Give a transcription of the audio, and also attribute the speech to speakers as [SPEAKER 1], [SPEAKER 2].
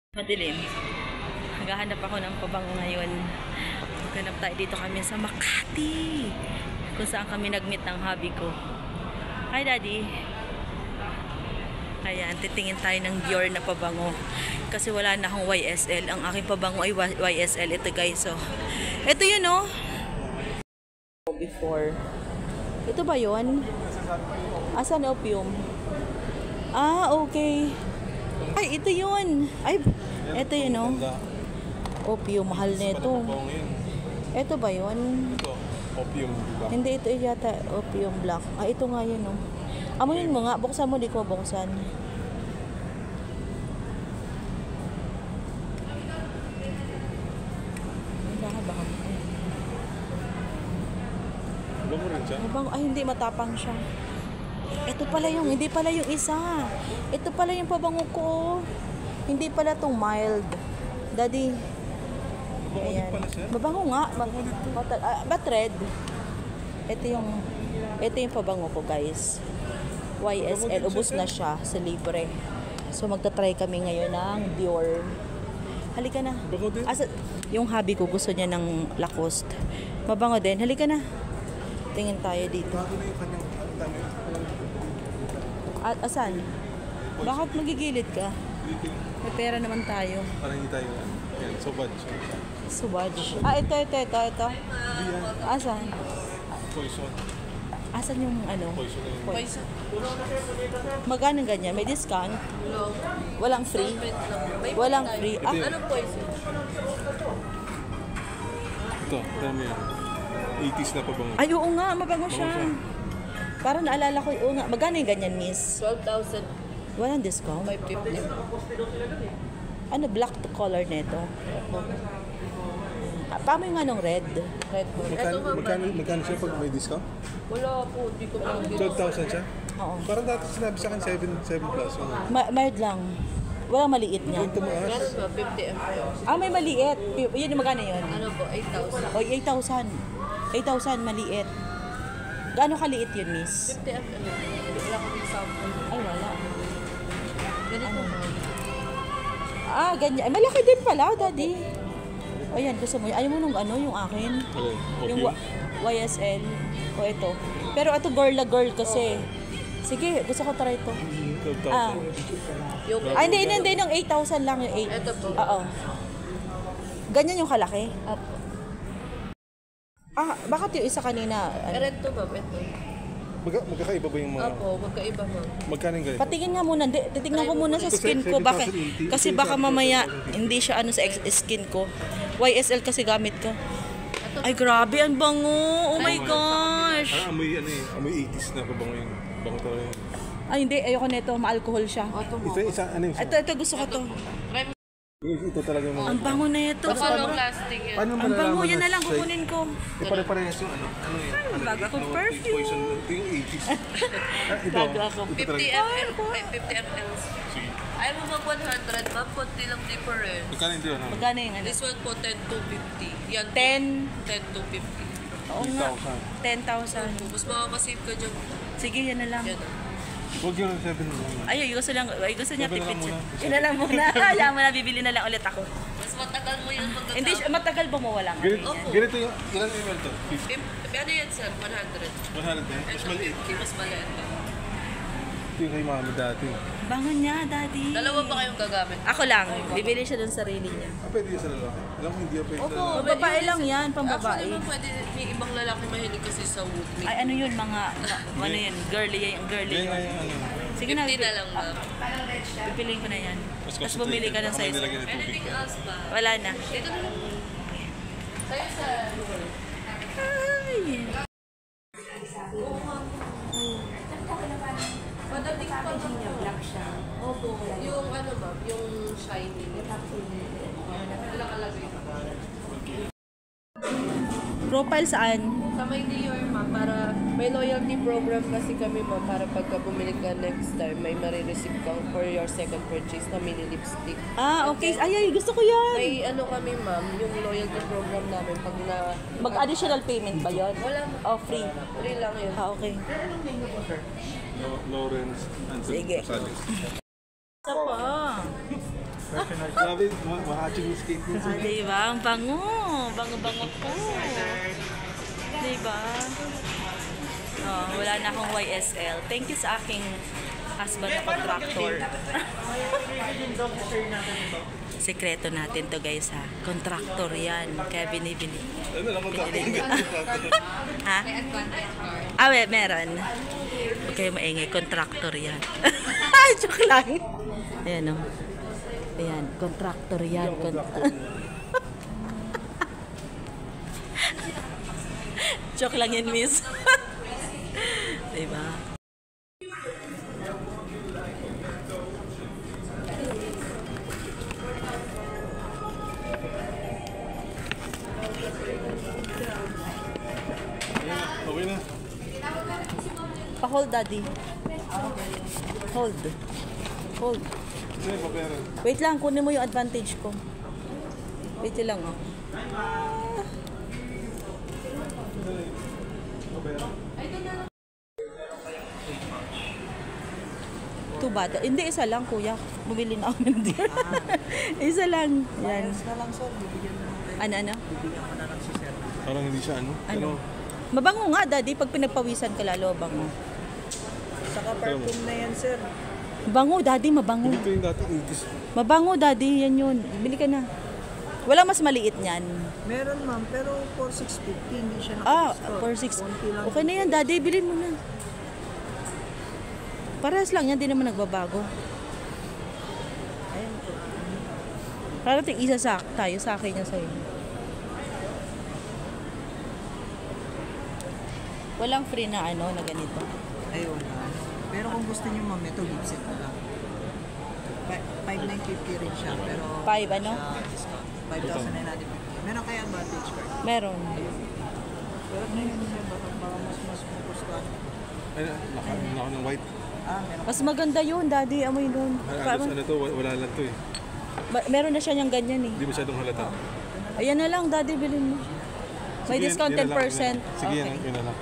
[SPEAKER 1] Madilim. Naghahanap ako ng pabango ngayon. Maghanap tayo dito kami sa Makati. Kung saan kami nag-meet ng hubby ko. Hi, Daddy. Ayan, titingin tayo ng Dior na pabango. Kasi wala na akong YSL. Ang aking pabango ay YSL. Ito guys, so. Ito yun, oh. Before. Ito ba yun? Asan opium? Ah, okay. Ay, ito yun. Ay, ito yun, oh. Opium, mahal na ito. Ito ba yun?
[SPEAKER 2] Ito, opium black.
[SPEAKER 1] Hindi, ito yata opium black. Ah, ito nga yun, oh. Amoyin mo nga. Buksan mo, di ko buksan. Baka.
[SPEAKER 2] Bango rin siya?
[SPEAKER 1] Ay, hindi, matapang siya. Ito pala yung, hindi pala yung isa. Ito pala yung pabango ko. Hindi pala tong mild. Daddy.
[SPEAKER 2] Bango din pala siya?
[SPEAKER 1] Mabango nga. But red. Ito yung pabango ko, guys. YSL. Ubus na siya sa libre. So, magta-try kami ngayon ng Dior. Halika na.
[SPEAKER 2] Bango din?
[SPEAKER 1] Yung hubby ko gusto niya ng Lacoste. Mabango din. Halika na. Tingin tayo dito.
[SPEAKER 2] Bago na yung kanyang dami.
[SPEAKER 1] Asan? Bakit magigilid ka?
[SPEAKER 2] Dito.
[SPEAKER 1] May pera naman tayo.
[SPEAKER 2] Parang hindi tayo. Yan, sobad.
[SPEAKER 1] Swatch. Ah, ito.
[SPEAKER 2] Diyan.
[SPEAKER 1] Asan?
[SPEAKER 2] Poison.
[SPEAKER 1] Asan yung ano?
[SPEAKER 2] Poison na yun.
[SPEAKER 1] Poison. Magkano ganyan? May discount? Walang free? Walang free? Ah,
[SPEAKER 2] Anong
[SPEAKER 1] poison?
[SPEAKER 2] Ito, dami yan. 80s na pabango.
[SPEAKER 1] Ay, oo nga. Mabango siya.
[SPEAKER 2] siya.
[SPEAKER 1] Parang naalala ko, oo nga. Magkano yung ganyan, miss?
[SPEAKER 3] 12,000.
[SPEAKER 1] Walang discount?
[SPEAKER 3] 550.
[SPEAKER 1] Ano, black to color neto? Paano yung anong red?
[SPEAKER 3] Red po. Ito nga ba?
[SPEAKER 2] Magkano siya pag may discount?
[SPEAKER 3] Wala po. Di ko lang
[SPEAKER 2] 12,000 siya?
[SPEAKER 1] Oo.
[SPEAKER 2] Parang dati sinabi sa akin 7 plus.
[SPEAKER 1] Mild lang. Walang maliit niya.
[SPEAKER 2] Yung tumaas.
[SPEAKER 3] Meron ba? 50 ml.
[SPEAKER 1] Ah, may maliit. Yun yung magkano yun?
[SPEAKER 3] Ano po? 8,000.
[SPEAKER 1] O, 8,000. 8,000, maliit. Gaano kaliit yun, miss?
[SPEAKER 3] 50 ml. Wala ko yung sample.
[SPEAKER 1] Ay, wala.
[SPEAKER 3] Ganito.
[SPEAKER 1] Ah, ganyan. Ay, malaki din pala, daddy. O yan, gusto mo. Ayaw mo nung ano, yung akin. Yung YSL. O ito. Pero ito girl kasi. Sige, gusto ko try ito.
[SPEAKER 2] 12,000.
[SPEAKER 1] Ah. Ay, hindi. Nung 8,000 lang yung 8.
[SPEAKER 3] Ito po.
[SPEAKER 1] Oo. Ganyan yung kalaki.
[SPEAKER 3] Apo.
[SPEAKER 1] Ah, bakit yung isa kanina?
[SPEAKER 3] Red to ba? Ito.
[SPEAKER 2] Magkakaiba ba yung mga...
[SPEAKER 3] Apo. Magkaiba mo.
[SPEAKER 2] Magkano yung ganito?
[SPEAKER 1] Patingin nga muna. Titingnan ko muna sa skin ko. Kasi baka mamaya hindi siya ano sa skin ko. YSL kasi gamit ko. Ay, grabe. Ang bango. Oh my gosh.
[SPEAKER 2] Amoy 80s na pabango yun. Bango talaga yun.
[SPEAKER 1] Ay, hindi. Ayoko nito. Ma-alcohol siya.
[SPEAKER 2] Ano yung
[SPEAKER 1] Ito gusto ko to.
[SPEAKER 2] Ito talaga yung mga...
[SPEAKER 1] Ang bango na ito.
[SPEAKER 3] Follow plastic yun.
[SPEAKER 2] Paano
[SPEAKER 1] Ang bango.
[SPEAKER 2] malalaman
[SPEAKER 1] Yan na lang.
[SPEAKER 2] sa-
[SPEAKER 1] Kukunin ko.
[SPEAKER 2] Pare-parehas yung ano yun?
[SPEAKER 1] Bago akong perfume.
[SPEAKER 2] Poison, ito yung 80s. Ito.
[SPEAKER 1] Bago ako.
[SPEAKER 3] 50 ml. 50 ml.
[SPEAKER 2] Sige.
[SPEAKER 3] Ayaw mo mag 100 ma'am. Konti lang different.
[SPEAKER 2] Magkano yung ano?
[SPEAKER 1] Magkano yung ano?
[SPEAKER 3] This one po 10 to 50. Yan
[SPEAKER 1] 10.
[SPEAKER 3] 10 to 50.
[SPEAKER 1] Oo nga.
[SPEAKER 2] 10,000.
[SPEAKER 1] 10,000.
[SPEAKER 3] Mas makakasave ka dyan.
[SPEAKER 1] Sige, yan na lang.
[SPEAKER 3] Yan.
[SPEAKER 2] Huwag yun 7 lang.
[SPEAKER 1] Ay, gusto niya
[SPEAKER 2] Sabi na lang
[SPEAKER 1] tipid siya.
[SPEAKER 2] muna.
[SPEAKER 1] Yun na lang muna. Ayaw mo na, bibili na lang ulit ako.
[SPEAKER 3] Mas matagal mo yung pagkatapos.
[SPEAKER 1] Hindi, matagal bumawala nga.
[SPEAKER 2] Ganito yung... Ilan ml to? 50?
[SPEAKER 3] Ano yan sir? 100.
[SPEAKER 2] 110? Mas maliit.
[SPEAKER 3] Mas maliit.
[SPEAKER 2] Ito yung kay mami dati.
[SPEAKER 1] Bangon niya, daddy.
[SPEAKER 3] Dalawa ba kayong gagamit?
[SPEAKER 1] Ako lang. Bibili siya dun sarili niya.
[SPEAKER 2] Pwede yun sa lalaki. Alam ko hindi yan pwede sa
[SPEAKER 1] Opo,
[SPEAKER 2] lalaki.
[SPEAKER 1] babae lang yan, pang
[SPEAKER 3] Actually
[SPEAKER 1] babae.
[SPEAKER 3] naman pwede may ibang lalaki mahilig kasi sa wood meat.
[SPEAKER 1] Ay, ano yun, mga, ano yan, girly
[SPEAKER 2] Yan
[SPEAKER 1] yun.
[SPEAKER 2] nga yung ano.
[SPEAKER 1] Sige na,
[SPEAKER 3] 50 na lang ma'am.
[SPEAKER 1] pipiliin ko na yan.
[SPEAKER 2] Mas
[SPEAKER 1] Tapos bumili ka ng
[SPEAKER 2] Baka may
[SPEAKER 1] size.
[SPEAKER 2] nilagyan ng tubig
[SPEAKER 3] Anything
[SPEAKER 2] ka.
[SPEAKER 3] else ba?
[SPEAKER 1] Wala na.
[SPEAKER 3] Dito na lang. Sa'yo sa...
[SPEAKER 1] Ay.
[SPEAKER 3] Madating pa niya black siya. Opo. Yung ano ma'am, yung shiny. Nakalagay pa.
[SPEAKER 1] Profile saan?
[SPEAKER 3] Sa may Dior ma'am, para may loyalty program kasi kami ma'am, para pagka bumili ka next time, may marireceive ka for your second purchase na mini lipstick.
[SPEAKER 1] Ah, okay. Ay, gusto ko yan.
[SPEAKER 3] May ano kami ma'am, yung loyalty program namin pag na...
[SPEAKER 1] Mag-additional payment ba yun?
[SPEAKER 3] Wala.
[SPEAKER 1] Oh, free.
[SPEAKER 3] Free lang yun.
[SPEAKER 1] Ah, okay.
[SPEAKER 2] Lawrence.
[SPEAKER 1] Sige.
[SPEAKER 2] Gonzales.
[SPEAKER 1] Isa pa.
[SPEAKER 2] Grabe, mahaching yung skate niya.
[SPEAKER 1] Ah, diba? Ang bango. Bango-bango ko. Diba? Oh, wala na akong YSL. Thank you sa aking husband na contractor. Sekreto natin to guys ha. Contractor yan. Kaya binibili.
[SPEAKER 2] Ano lang kung
[SPEAKER 1] Ha? Ah, meron. Huwag kayo maingay. Contractor yan. Joke lang. Ayan o. Ayan. Contractor yan. Joke lang yan, miss. Diba?
[SPEAKER 2] Okay na.
[SPEAKER 1] Pa-hold, daddy. Hold. Hold.
[SPEAKER 2] Sige, paperan.
[SPEAKER 1] Wait lang, kunin mo yung advantage ko. Wait lang, oh. Too bad. Hindi, isa lang, kuya. Bumili na ako ng deer. Isa lang. Yan. Ano?
[SPEAKER 2] Parang hindi siya
[SPEAKER 1] Ano? Mabango nga, daddy. Pag pinagpawisan ka lalo, bango.
[SPEAKER 4] Saka perfume na yan, sir.
[SPEAKER 1] Bango, daddy. Mabango.
[SPEAKER 2] Dito yung dati 80s.
[SPEAKER 1] Mabango, daddy. Yan yun. Bili ka na. Wala mas maliit niyan.
[SPEAKER 4] Meron, ma'am, pero for 650, hindi siya
[SPEAKER 1] Ah,
[SPEAKER 4] naka-store.
[SPEAKER 1] for 6.
[SPEAKER 4] Konti lang.
[SPEAKER 1] Okay na yan, daddy. Bilhin mo na. Parehas lang yan. Di naman nagbabago.
[SPEAKER 4] Ayan po.
[SPEAKER 1] Parang isa tayo sa akin niya sa'yo. Walang free na na ganito.
[SPEAKER 4] Ay, wala. Pero kung gusto niyo, ma'am, ito lipstick na lang. 5,950 rin siya, pero...
[SPEAKER 1] 5 ano?
[SPEAKER 4] siya discount. 5,950. Meron kaya advantage card?
[SPEAKER 1] Meron.
[SPEAKER 4] Pero na yun, sir, baka mas focus ka.
[SPEAKER 2] Ay, nakain ako ng white.
[SPEAKER 4] Meron.
[SPEAKER 1] Mas maganda yun, daddy. Amoy nun.
[SPEAKER 2] Ano to, wala lang to eh.
[SPEAKER 1] Meron na siya niyang ganyan eh.
[SPEAKER 2] Hindi masyadong halata.
[SPEAKER 1] Ayan na lang, daddy. Bilhin mo. May
[SPEAKER 2] Sige,
[SPEAKER 1] discount
[SPEAKER 2] yun na lang,
[SPEAKER 1] 10%.
[SPEAKER 2] yun na lang. Sige, yun na lang.